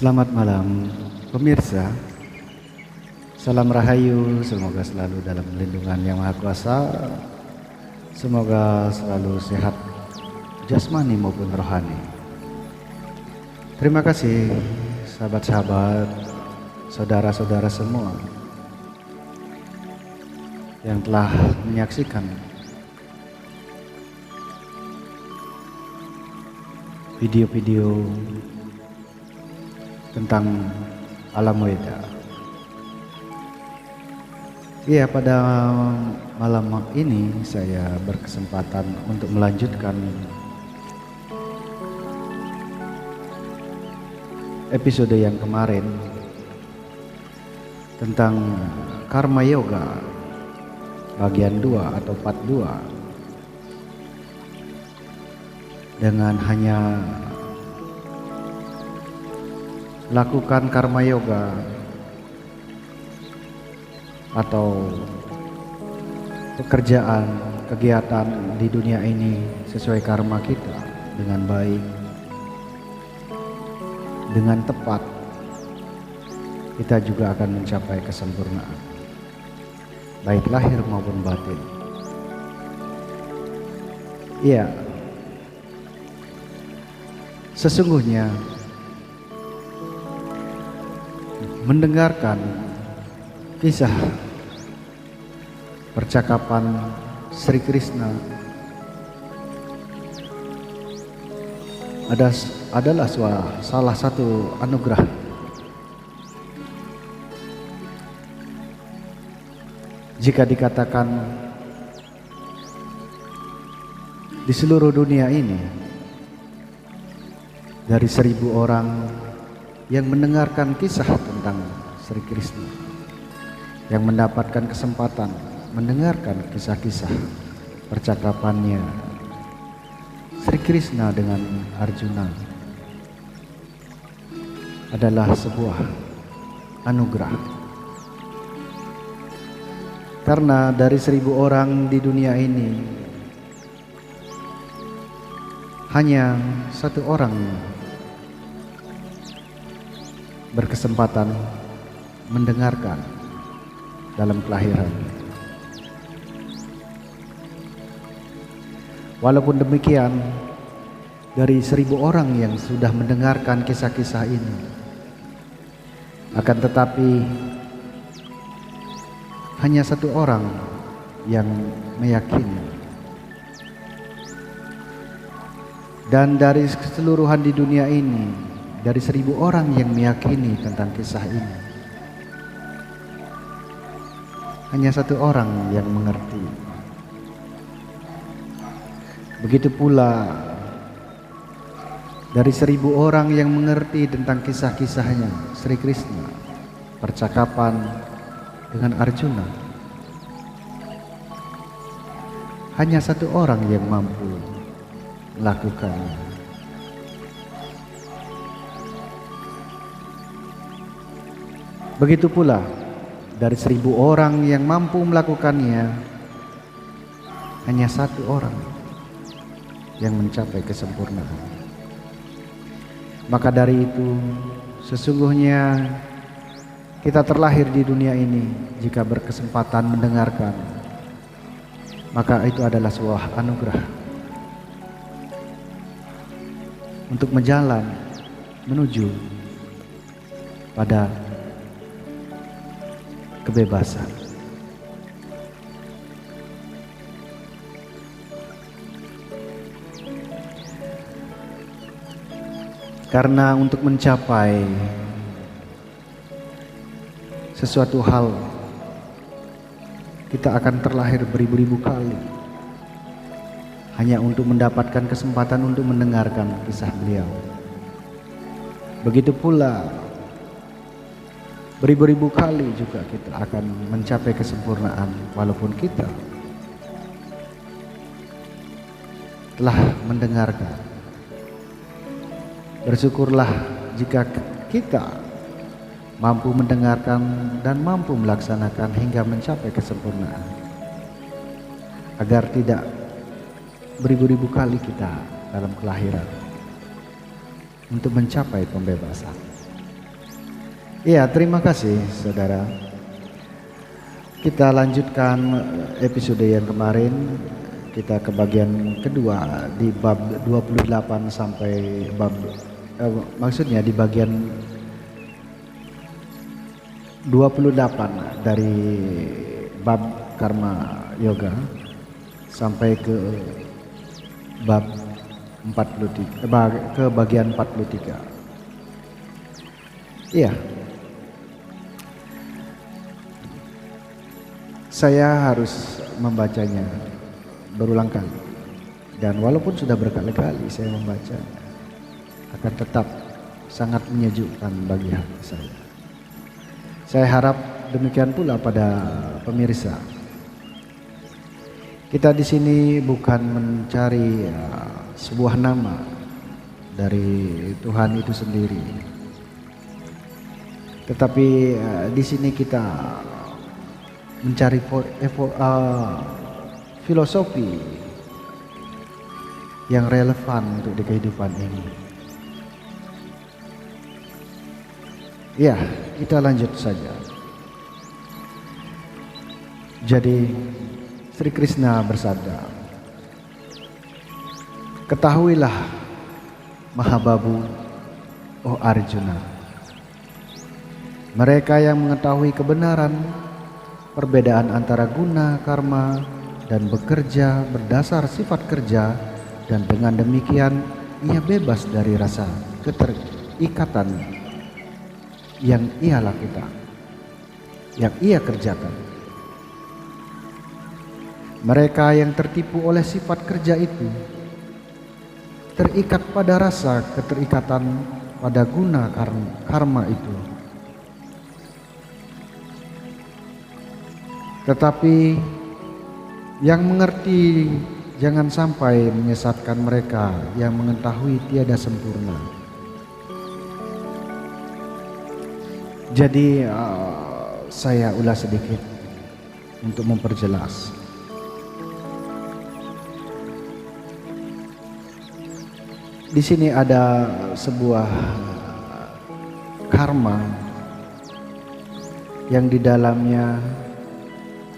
Selamat malam pemirsa. Salam rahayu, semoga selalu dalam lindungan Yang Maha Kuasa. Semoga selalu sehat jasmani maupun rohani. Terima kasih sahabat-sahabat, saudara-saudara semua yang telah menyaksikan video-video tentang alam weda. Ya, pada malam ini saya berkesempatan untuk melanjutkan episode yang kemarin tentang Karma Yoga bagian 2 atau part 2, dengan hanya lakukan karma yoga atau pekerjaan, kegiatan di dunia ini sesuai karma kita dengan baik, dengan tepat, kita juga akan mencapai kesempurnaan, baik lahir maupun batin. Iya, sesungguhnya mendengarkan kisah percakapan Sri Krishna adalah salah satu anugerah jika dikatakan di seluruh dunia ini dari 1000 orang yang mendengarkan kisah tentang Sri Krishna, yang mendapatkan kesempatan mendengarkan kisah-kisah percakapannya Sri Krishna dengan Arjuna, adalah sebuah anugerah. Karena dari 1000 orang di dunia ini hanya 1 orang berkesempatan mendengarkan dalam kelahiran. Walaupun demikian, dari 1000 orang yang sudah mendengarkan kisah-kisah ini, akan tetapi hanya 1 orang yang meyakini. Dan dari keseluruhan di dunia ini, dari 1000 orang yang meyakini tentang kisah ini, hanya 1 orang yang mengerti. Begitu pula dari 1000 orang yang mengerti tentang kisah-kisahnya Sri Krishna, percakapan dengan Arjuna, hanya 1 orang yang mampu melakukannya. Begitu pula dari 1000 orang yang mampu melakukannya, hanya 1 orang yang mencapai kesempurnaan. Maka dari itu, sesungguhnya kita terlahir di dunia ini jika berkesempatan mendengarkan, maka itu adalah sebuah anugerah untuk menjalan menuju pada kebebasan. Karena untuk mencapai sesuatu hal, kita akan terlahir beribu-ribu kali hanya untuk mendapatkan kesempatan untuk mendengarkan kisah beliau. Begitu pula beribu-ribu kali juga kita akan mencapai kesempurnaan walaupun kita telah mendengarkan. Bersyukurlah jika kita mampu mendengarkan dan mampu melaksanakan hingga mencapai kesempurnaan, agar tidak beribu-ribu kali kita dalam kelahiran untuk mencapai pembebasan. Iya, terima kasih saudara. Kita lanjutkan episode yang kemarin. Kita ke bagian kedua di bab 28 sampai bab maksudnya di bagian 28 dari bab karma yoga sampai ke bab 43 ke bagian 43. Iya. Saya harus membacanya berulang kali, dan walaupun sudah berkali-kali saya membacanya, akan tetap sangat menyejukkan bagi hati saya. Saya harap demikian pula pada pemirsa. Kita di sini bukan mencari sebuah nama dari Tuhan itu sendiri, tetapi di sini kita mencari filosofi yang relevan untuk di kehidupan ini. Ya, kita lanjut saja. Jadi Sri Krishna bersabda, "Ketahuilah Mahababu, oh Arjuna, mereka yang mengetahui kebenaran perbedaan antara guna, karma, dan bekerja berdasar sifat kerja, dan dengan demikian ia bebas dari rasa keterikatan yang ia lakukan, yang ia kerjakan. Mereka yang tertipu oleh sifat kerja itu terikat pada rasa keterikatan pada guna karma itu. Tetapi yang mengerti jangan sampai menyesatkan mereka yang mengetahui tiada sempurna." Jadi saya ulas sedikit untuk memperjelas. Di sini ada sebuah karma yang di dalamnya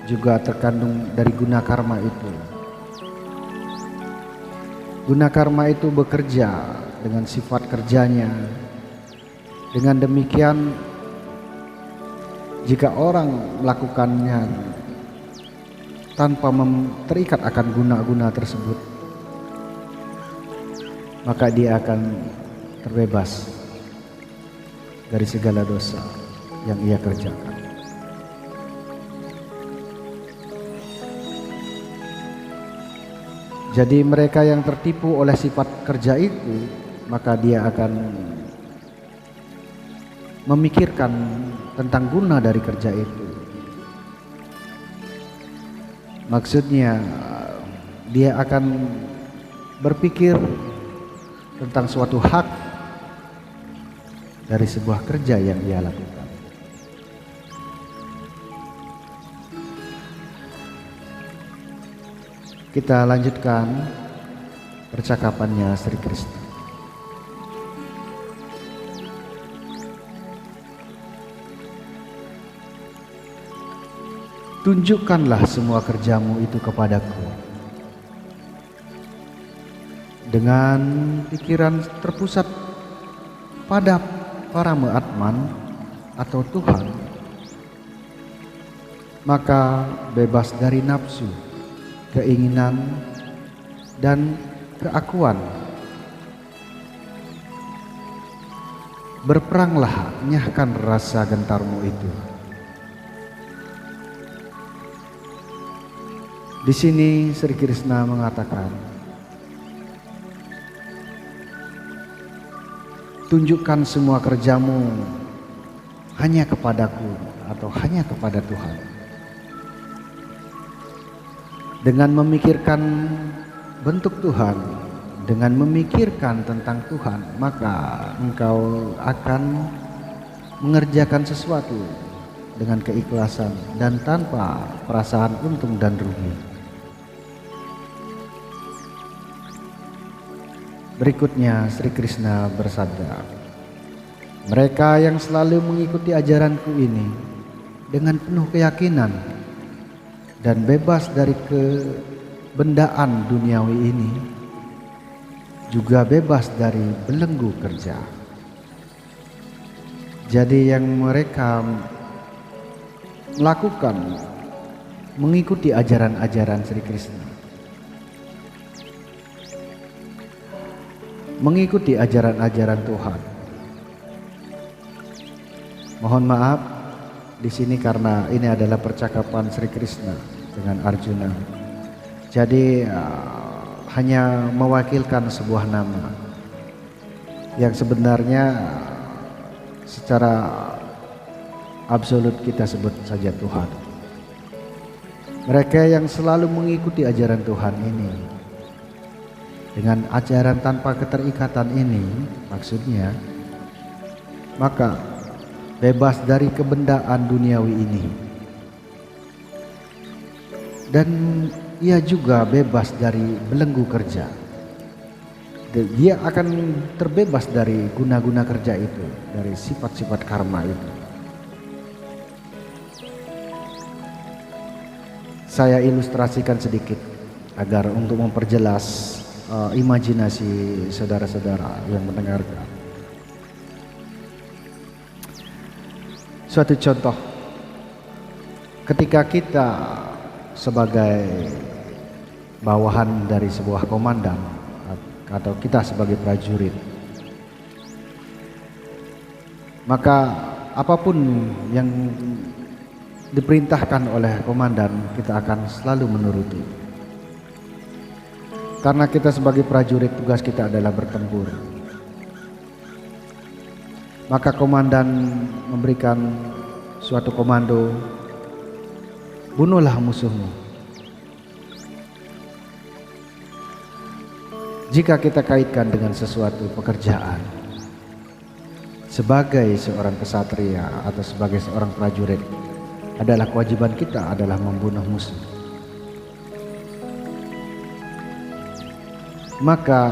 juga terkandung dari guna karma itu. Guna karma itu bekerja dengan sifat kerjanya. Dengan demikian, jika orang melakukannya tanpa terikat akan guna-guna tersebut, maka dia akan terbebas dari segala dosa yang ia kerjakan. Jadi mereka yang tertipu oleh sifat kerja itu, maka dia akan memikirkan tentang guna dari kerja itu. Maksudnya dia akan berpikir tentang suatu hak dari sebuah kerja yang ia lakukan. Kita lanjutkan percakapannya Sri Krishna. "Tunjukkanlah semua kerjamu itu kepadaku. Dengan pikiran terpusat pada Parama Atman atau Tuhan, maka bebas dari nafsu, keinginan, dan keakuan. Berperanglah, nyahkan rasa gentarmu itu." Di sini Sri Krishna mengatakan, tunjukkan semua kerjamu hanya kepadaku atau hanya kepada Tuhan. Dengan memikirkan bentuk Tuhan, dengan memikirkan tentang Tuhan, maka engkau akan mengerjakan sesuatu dengan keikhlasan dan tanpa perasaan untung dan rugi. Berikutnya Sri Krishna bersabda, Mereka yang selalu mengikuti ajaranku ini dengan penuh keyakinan dan bebas dari kebendaan duniawi ini, juga bebas dari belenggu kerja. Jadi yang mereka melakukan mengikuti ajaran-ajaran Sri Krishna, mengikuti ajaran-ajaran Tuhan. Mohon maaf di sini karena ini adalah percakapan Sri Krishna dengan Arjuna. Jadi hanya mewakilkan sebuah nama yang sebenarnya secara absolut kita sebut saja Tuhan. Mereka yang selalu mengikuti ajaran Tuhan ini, dengan ajaran tanpa keterikatan ini, maksudnya, maka bebas dari kebendaan duniawi ini, dan ia juga bebas dari belenggu kerja. Dia akan terbebas dari guna-guna kerja itu, dari sifat-sifat karma itu. Saya ilustrasikan sedikit agar untuk memperjelas imajinasi saudara-saudara yang mendengarkan. Suatu contoh, ketika kita sebagai bawahan dari sebuah komandan atau kita sebagai prajurit, maka apapun yang diperintahkan oleh komandan kita akan selalu menuruti. Karena kita sebagai prajurit, tugas kita adalah bertempur. Maka komandan memberikan suatu komando, bunuhlah musuhmu. Jika kita kaitkan dengan sesuatu pekerjaan, sebagai seorang kesatria atau sebagai seorang prajurit, adalah kewajiban kita adalah membunuh musuh. Maka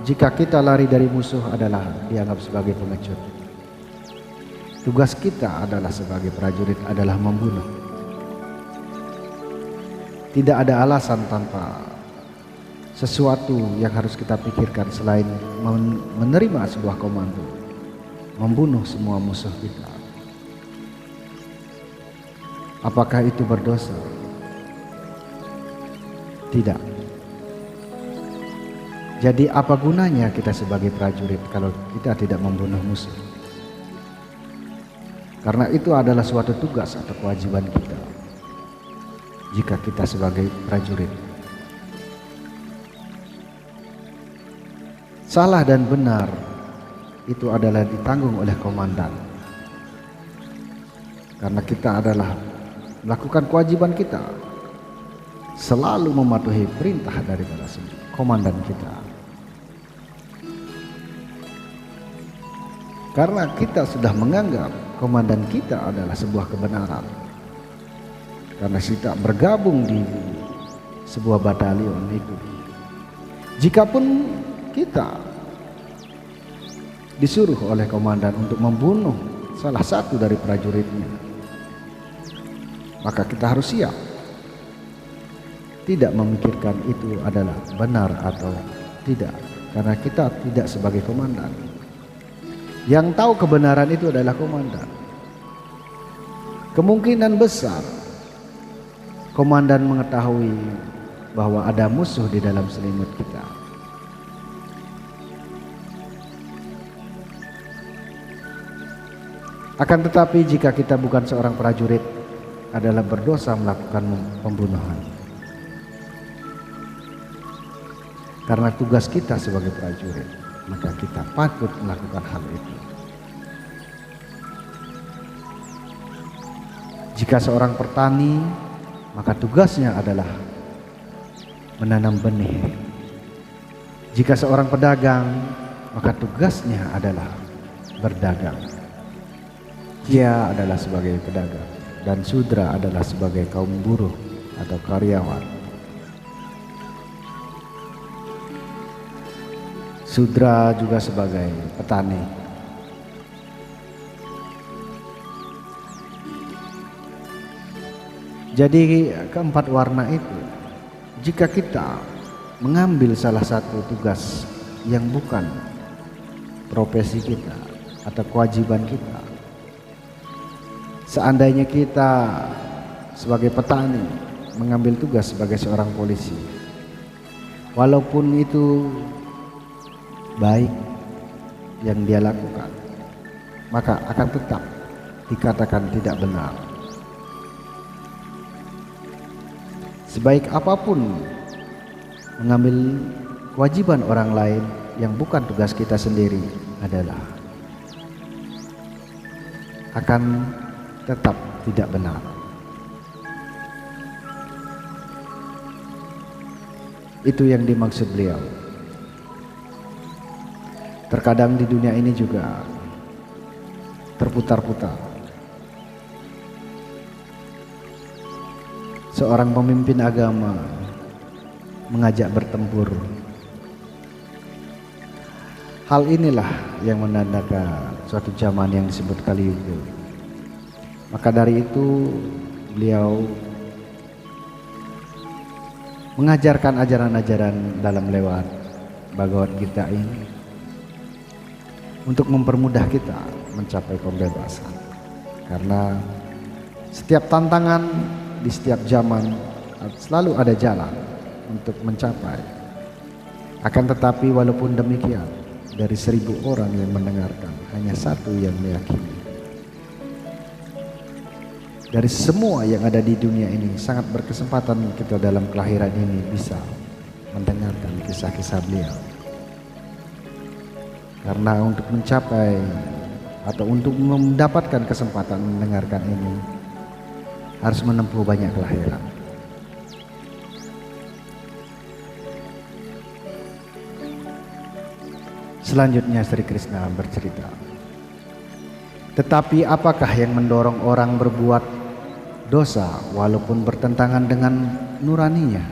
jika kita lari dari musuh adalah dianggap sebagai pengecut. Tugas kita adalah sebagai prajurit adalah membunuh. Tidak ada alasan tanpa sesuatu yang harus kita pikirkan selain menerima sebuah komando, membunuh semua musuh kita. Apakah itu berdosa? Tidak. Jadi apa gunanya kita sebagai prajurit kalau kita tidak membunuh musuh? Karena itu adalah suatu tugas atau kewajiban kita jika kita sebagai prajurit. Salah dan benar itu adalah ditanggung oleh komandan, karena kita adalah melakukan kewajiban kita, selalu mematuhi perintah daripada komandan kita. Karena kita sudah menganggap komandan kita adalah sebuah kebenaran, karena kita bergabung di sebuah batalion itu. Jikapun kita disuruh oleh komandan untuk membunuh salah satu dari prajuritnya, maka kita harus siap, tidak memikirkan itu adalah benar atau tidak, karena kita tidak sebagai komandan. Yang tahu kebenaran itu adalah komandan. Kemungkinan besar komandan mengetahui bahwa ada musuh di dalam selimut kita. Akan tetapi jika kita bukan seorang prajurit, adalah berdosa melakukan pembunuhan. Karena tugas kita sebagai prajurit, maka kita patut melakukan hal itu. Jika seorang petani, maka tugasnya adalah menanam benih. Jika seorang pedagang, maka tugasnya adalah berdagang. Dia adalah sebagai pedagang, dan Sudra adalah sebagai kaum buruh atau karyawan. Sudra juga sebagai petani, Jadi keempat warna itu, jika kita mengambil salah satu tugas yang bukan profesi kita atau kewajiban kita, seandainya kita sebagai petani mengambil tugas sebagai seorang polisi, walaupun itu baik yang dia lakukan, maka akan tetap dikatakan tidak benar. Sebaik apapun mengambil kewajiban orang lain yang bukan tugas kita sendiri adalah akan tetap tidak benar. Itu yang dimaksud beliau. Terkadang di dunia ini juga terputar-putar. Seorang pemimpin agama mengajak bertempur. Hal inilah yang menandakan suatu zaman yang disebut Kaliuga. Maka dari itu beliau mengajarkan ajaran-ajaran dalam lewat Bhagavad Gita ini untuk mempermudah kita mencapai pembebasan. Karena setiap tantangan di setiap zaman selalu ada jalan untuk mencapai. Akan tetapi walaupun demikian, dari 1000 orang yang mendengarkan, hanya satu yang meyakini. Dari semua yang ada di dunia ini, sangat berkesempatan kita dalam kelahiran ini bisa mendengarkan kisah-kisah beliau. Karena untuk mencapai atau untuk mendapatkan kesempatan mendengarkan ini harus menempuh banyak kelahiran. Selanjutnya Sri Krishna bercerita, tetapi apakah yang mendorong orang berbuat dosa walaupun bertentangan dengan nuraninya,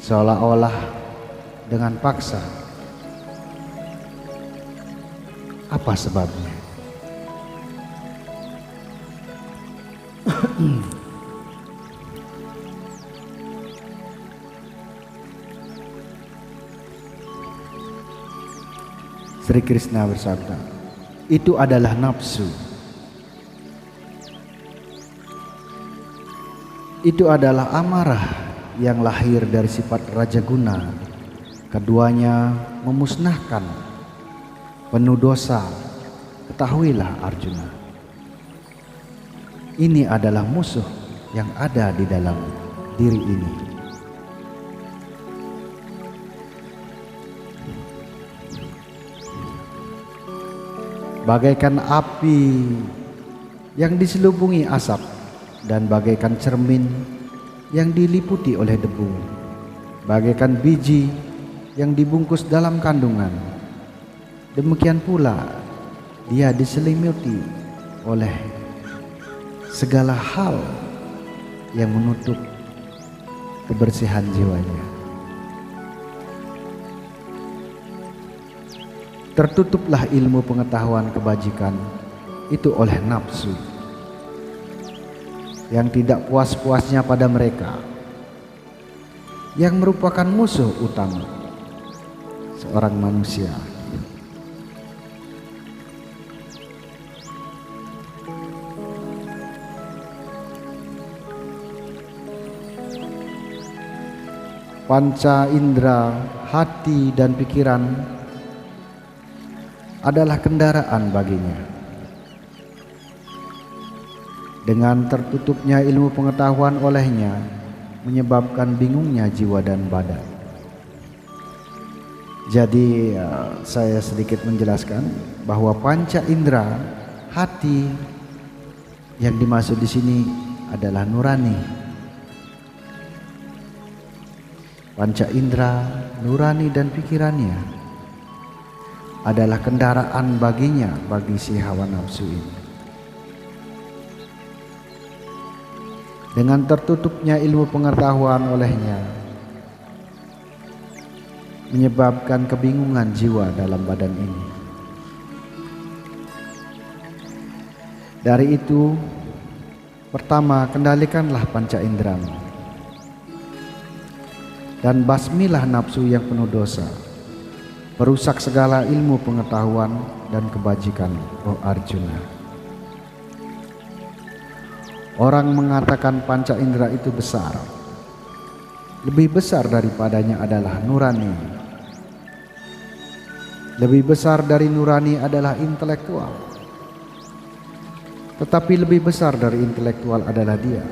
seolah-olah dengan paksa? Apa sebabnya? Sri Krishna bersabda, itu adalah nafsu. Itu adalah amarah yang lahir dari sifat Raja Guna. Keduanya memusnahkan penuh dosa. Ketahuilah Arjuna, ini adalah musuh yang ada di dalam diri ini. Bagaikan api yang diselubungi asap dan bagaikan cermin yang diliputi oleh debu, bagaikan biji yang dibungkus dalam kandungan, demikian pula dia diselimuti oleh segala hal yang menutup kebersihan jiwanya. Tertutuplah ilmu pengetahuan kebajikan itu oleh nafsu yang tidak puas-puasnya pada mereka, yang merupakan musuh utama seorang manusia. Panca indera, hati dan pikiran adalah kendaraan baginya. Dengan tertutupnya ilmu pengetahuan olehnya, menyebabkan bingungnya jiwa dan badan. Jadi saya sedikit menjelaskan bahwa panca indera, hati yang dimaksud di sini adalah nurani. Panca indera, nurani dan pikirannya adalah kendaraan baginya, bagi si hawa nafsu ini. Dengan tertutupnya ilmu pengetahuan olehnya, menyebabkan kebingungan jiwa dalam badan ini. Dari itu Pertama, kendalikanlah panca inderamu dan basmilah nafsu yang penuh dosa, perusak segala ilmu pengetahuan dan kebajikan, oh Arjuna. Orang mengatakan panca indera itu besar. Lebih besar daripadanya adalah nurani. Lebih besar dari nurani adalah intelektual. Tetapi lebih besar dari intelektual adalah dia.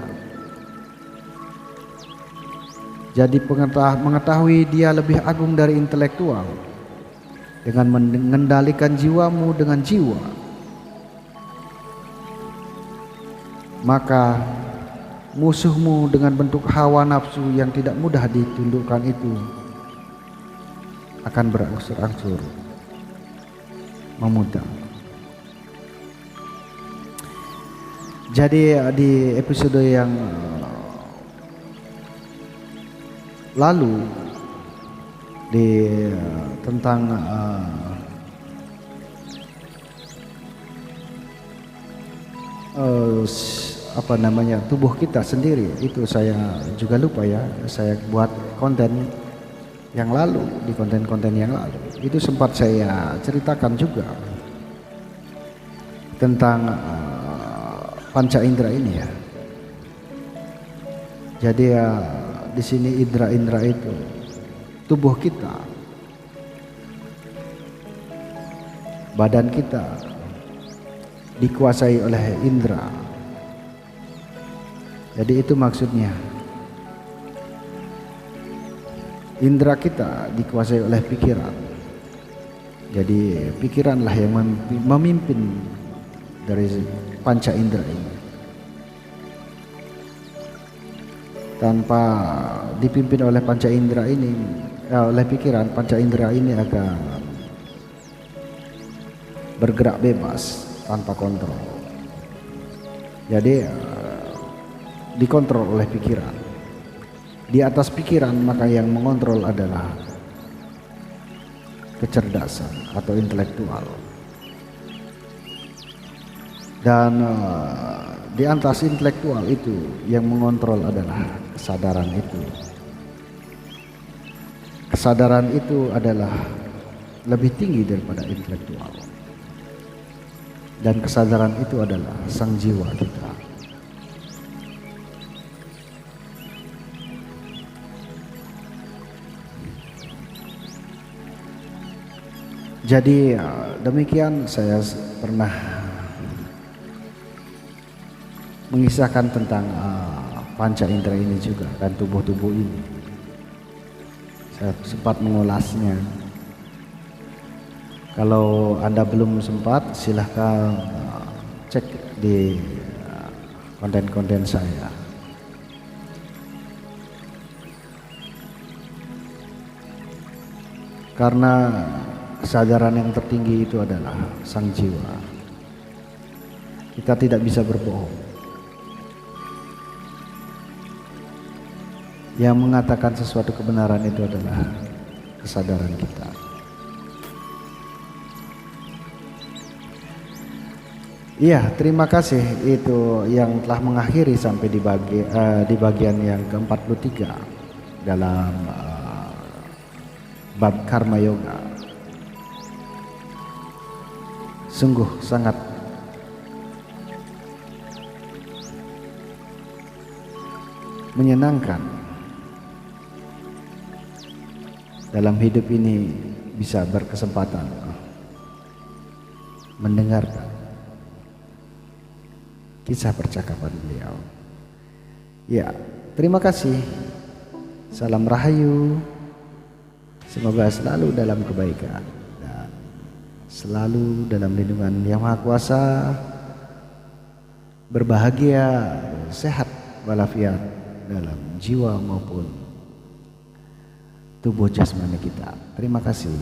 Jadi mengetahui dia lebih agung dari intelektual dengan mengendalikan jiwamu dengan jiwa, maka musuhmu dengan bentuk hawa nafsu yang tidak mudah ditundukkan itu akan berangsur-angsur memudar. Jadi di episode yang lalu tentang tubuh kita sendiri, itu saya juga lupa ya, saya buat konten yang lalu, di konten-konten yang lalu itu sempat saya ceritakan juga tentang panca indera ini ya. Jadi di sini indera-indera itu, tubuh kita, badan kita dikuasai oleh indera. Jadi itu maksudnya, indera kita dikuasai oleh pikiran. Jadi pikiranlah yang memimpin dari panca indera ini. Tanpa dipimpin oleh panca indera ini, oleh pikiran, panca indera ini akan bergerak bebas tanpa kontrol. Jadi dikontrol oleh pikiran. Di atas pikiran, maka yang mengontrol adalah kecerdasan atau intelektual. Dan di atas intelektual itu yang mengontrol adalah kesadaran itu. Kesadaran itu adalah lebih tinggi daripada intelektual. Dan kesadaran itu adalah sang jiwa kita. Jadi demikian saya pernah mengisahkan tentang panca indera ini juga, dan tubuh-tubuh ini. Saya sempat mengulasnya. Kalau Anda belum sempat, silahkan cek di konten-konten saya. Karena kesadaran yang tertinggi itu adalah sang jiwa. Kita tidak bisa berbohong. Yang mengatakan sesuatu kebenaran itu adalah kesadaran kita. Iya, terima kasih. Itu yang telah mengakhiri sampai di bagian yang ke-43 dalam bab karma yoga. Sungguh sangat menyenangkan dalam hidup ini bisa berkesempatan mendengarkan kisah percakapan beliau. Ya, terima kasih. Salam rahayu. Semoga selalu dalam kebaikan dan selalu dalam lindungan Yang Maha Kuasa, berbahagia, sehat walafiat dalam jiwa maupun tubuh jasmani kita. Terima kasih.